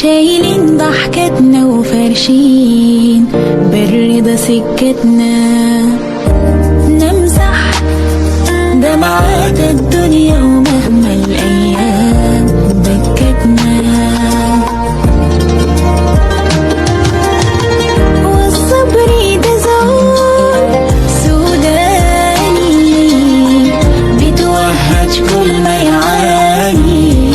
شايلين ضحكتنا وفارشين بالرضا سكتنا، نمسح دمعات الدنيا ومهما الأيام بكتنا، والصبر يدزون سوداني بتوهج كل ما يعاني.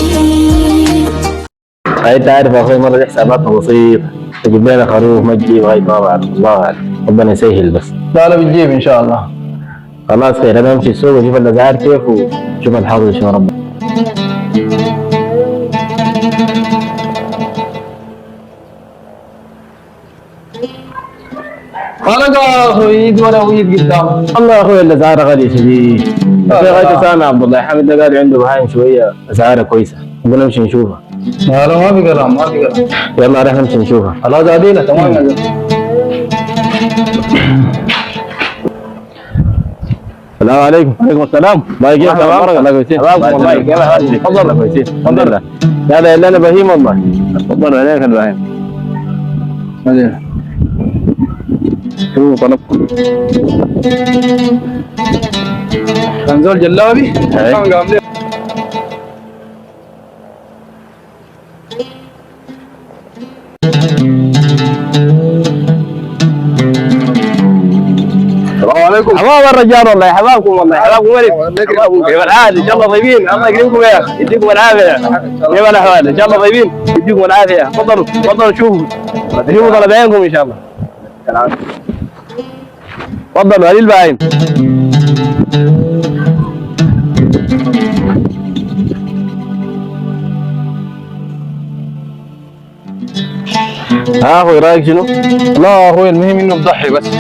انت عارف يا اخوي مره دي حساباتنا بسيطه، تجيب لنا خروف ما تجيب هاي ما بعرف، الله اعلم ربنا يسهل بس. لا بتجيب ان شاء الله. خلاص خير، انا امشي السوق واشوف الاسعار كيف وشوف الحظ شو ربنا. انا قاعد ويد ولا ويد قدام. والله يا اخوي الاسعار غاليه شديد. في غايه سامع عبد الله حامد ده قال عنده بهايم شويه اسعارها كويسه، نقول نمشي نشوفها. لا ما في كلام ما في كلام. يلا راح نمشي نشوفها. خلاص عدينا تمام. السلام عليكم. وعليكم السلام. الله يجزيك تمام. الله كويسين. والله كيف حالك؟ تفضل. كويسين الحمد لله. هذا اللي انا بهيم والله. تفضل عليك البهيم. مدينة. شو طلبكم؟ كان زول جلابي كان قام لي. السلام عليكم. حباب الرجال والله، حبابكم والله، حبابكم ولد. كيف الحال؟ ان شاء الله طيبين، الله يكرمكم يا يديكم العافيه. كيف الاحوال؟ ان شاء الله طيبين، يديكم العافيه. تفضلوا تفضلوا شوفوا طلبينكم ان شاء الله. تفضلوا هذه البهايم. ها اخوي رايك شنو؟ لا يا اخوي المهم انه بضحي بس.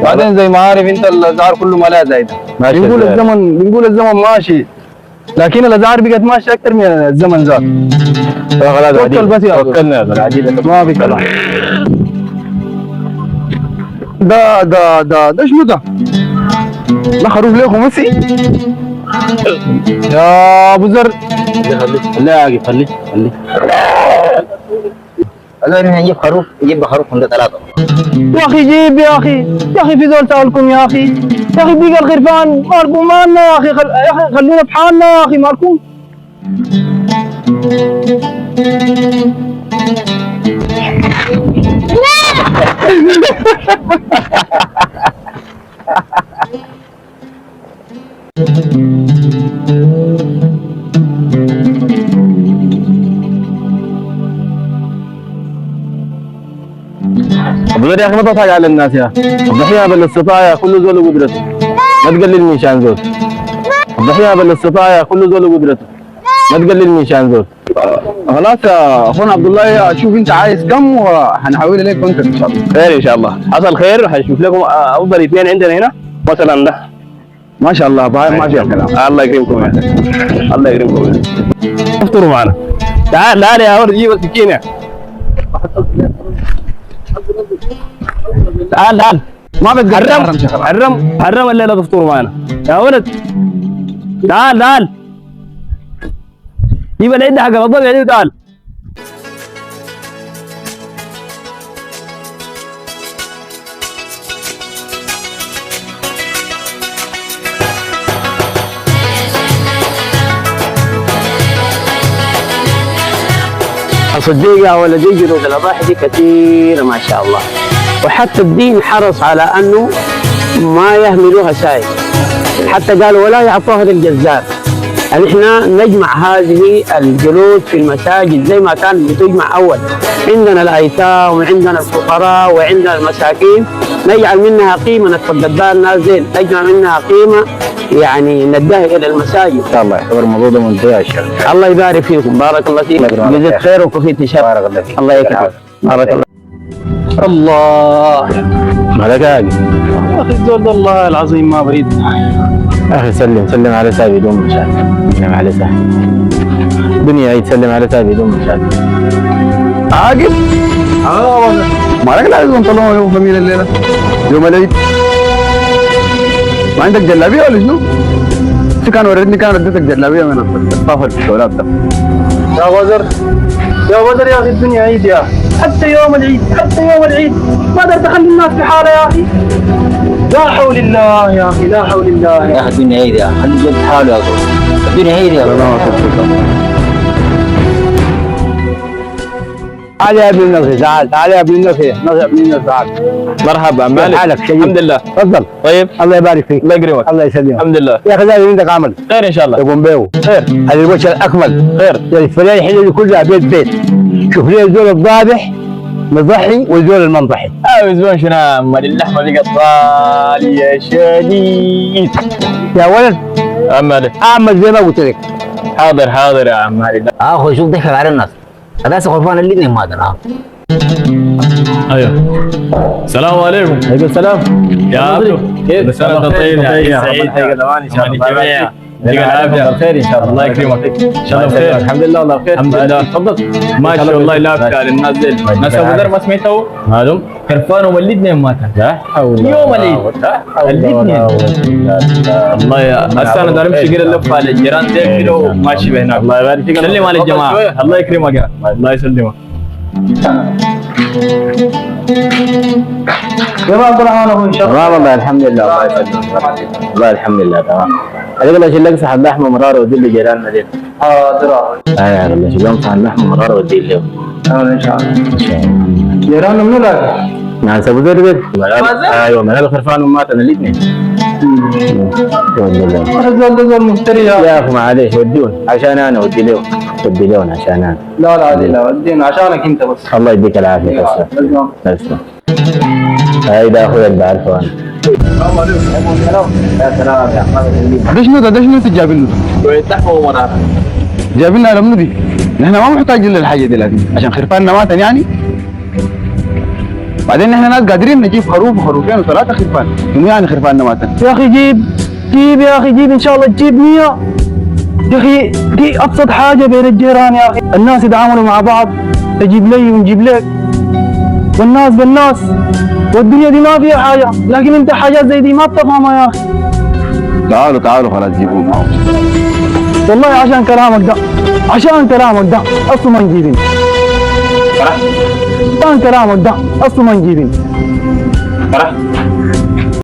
بعدين زي ما عارف انت الاسعار كله ما لا زايده. بنقول الزمن ماشي، لكن الاسعار بقت ماشيه اكثر من الزمن ذاك. خلاص توكل بس يا توكلنا يا زلمه. ما في كلام. ده شنو ده؟ ده خروف ليه خمسي؟ يا ابو زر خليه عاقب، خليه قالوا لنا نجيب خروف، نجيب خروف من ثلاثة. يا اخي جيب يا اخي في زول سألكم يا اخي بيقى الخرفان مالكم مالنا يا اخي يا اخي خلونا بحالنا يا اخي مالكم. ابو يا اخي ما تضحك على الناس يا الضحيه بالاستطاعه كل زول وقدرته، ما تقلل من شان زول. الضحيه بالاستطاعه كل زول وقدرته، ما تقلل من شان زول. خلاص يا اخونا عبد الله، شوف انت عايز كم وهنحول لك بنكك ان شاء الله. خير ان شاء الله، حصل خير هنشوف لكم افضل اثنين عندنا هنا مثلا ده. ما شاء الله ما فيها كلام. الله يكرمكم يا الله يكرمكم يا. افطروا معنا. تعال يا ولد جيب السكينه. تعال ما بتقدر حرم الليله تفطروا معنا يا ولد. تعال جيب العده حق الضبع دي وتعال. صدق يا ولدي جنود الاضاحي دي كثيره ما شاء الله، وحتى الدين حرص على انه ما يهملوها سايق، حتى قالوا ولا يعطوها للجزار. يعني احنا نجمع هذه الجلود في المساجد زي ما كانت بتجمع اول، عندنا الايتام وعندنا الفقراء وعندنا المساكين، نجعل منها قيمه نتصدق بها الناس زين، نجمع منها قيمه يعني نديها الى المساجد. ان شاء الله يعتبر الموضوع ده منتهي يا شيخ. الله يبارك فيكم، بارك الله فيكم، جزاك خير وكفيت شر. بارك الله فيك. الله يكرمك، بارك الله. الله مالك يا اخي الزول والله العظيم ما بريد. يا اخي سلم على سابي بدون مشاكل. سلم على سابي دنيا هي، تسلم على سابي بدون مشاكل. عاقب مالك لازم نطلعوا يوم فميل الليله يوم العيد. ما عندك جلابيه ولا شنو؟ بس كان وريتني، كان رديتك جلابيه من الطافل في الدولاب ده. يا وزر يا وزر يا اخي، الدنيا عيد يا اخي، حتى يوم العيد، حتى يوم العيد ما قدرت اخلي الناس في حاله يا اخي. لا حول الله يا اخي، لا حول الله يا اخي الدنيا عيد يا اخي، خلي الجد حاله يا اخي، الدنيا عيد يا اخي. تعال يا ابن النصر، تعال تعال يا ابن النصر، نصر ابن النصر، تعال. مرحبا مالك؟ حالك شيء؟ الحمد لله. تفضل. طيب الله يبارك فيك. الله يكرمك. الله يسلمك. الحمد لله. يا اخي زي عندك عمل خير ان شاء الله. يقوم بيه خير. هذه الوجه الاكمل خير. يعني الفلاحه الحلوه دي كلها بيت بيت. شوف لي الزول الضابح مضحي والزول المنضحي. زبون شنو امال اللحمه بقت غاليه شديد. يا ولد عم مالك؟ اعمل زي ما قلت لك. حاضر حاضر يا عم مالك. اخوي شوف ضحك على الناس، هذا غرفان الاثنين ما ادري. ايوه السلام عليكم. عليكم السلام. يا عبدو كيف؟ بس انا طيب يا سعيد ان شاء الله. يعطيك العافيه. بخير ان شاء الله. الله يكرمك ان شاء الله بخير. الحمد لله والله بخير. الحمد لله. تفضل. ما شاء الله لا افكار الناس ديل. ناس ابو ذر ما سمعتوا؟ مالهم؟ كرفانهم الاثنين ماتوا. لا حول يوم العيد الاثنين. والله يا هسه انا داير امشي كده اللفه على الجيران زي كده وماشي بهناك. الله يبارك فيك. سلم على الجماعه. الله يكرمك يا الله يسلمك. يا عبد الرحمن اخوي ان شاء الله. تمام والله الحمد لله، الله يسلمك. والله الحمد لله تمام. عليك الله شيل لك صحن لحمه مراره ودي اللي جيراننا دي. حاضر. اي والله شيل لهم صحن لحمه مراره ودي اللي ان شاء الله. ان شاء الله. جيراننا منو لا؟ ناس ابو ذر بيت. ايوه ملال خرفان ماتنا الاثنين. الحمد لله. الزول مفتري يا اخي معليش ودون عشان انا ودي لهم، ودي لهم عشان انا. لا لا لا ودينا عشانك انت بس. الله يديك العافيه. تسلم تسلم. هيدا اخويا اللي بعرفه انا. السلام عليكم. يا سلام يا احمد. ده شنو ده شنو انت جايبين له؟ شويه لحمه ومراره. جايبين لنا منو دي؟ نحن ما محتاجين للحاجه دي لكن عشان خرفاننا ماتن يعني. بعدين نحن ناس قادرين نجيب خروف وخروفين وثلاثه خرفان، شنو يعني خرفاننا ماتن؟ يا اخي جيب يا اخي جيب ان شاء الله تجيب 100. يا اخي دي ابسط حاجه بين الجيران يا اخي، الناس يتعاملوا مع بعض، تجيب لي ونجيب لك والناس بالناس، والدنيا دي ما فيها حاجه، لكن انت حاجات زي دي ما بتفهمها يا اخي. تعالوا تعالوا خلاص جيبوهم. والله عشان كلامك ده، عشان كلامك ده اصلا ما نجيبين. عشان كلامك ده اصلا ما نجيبين.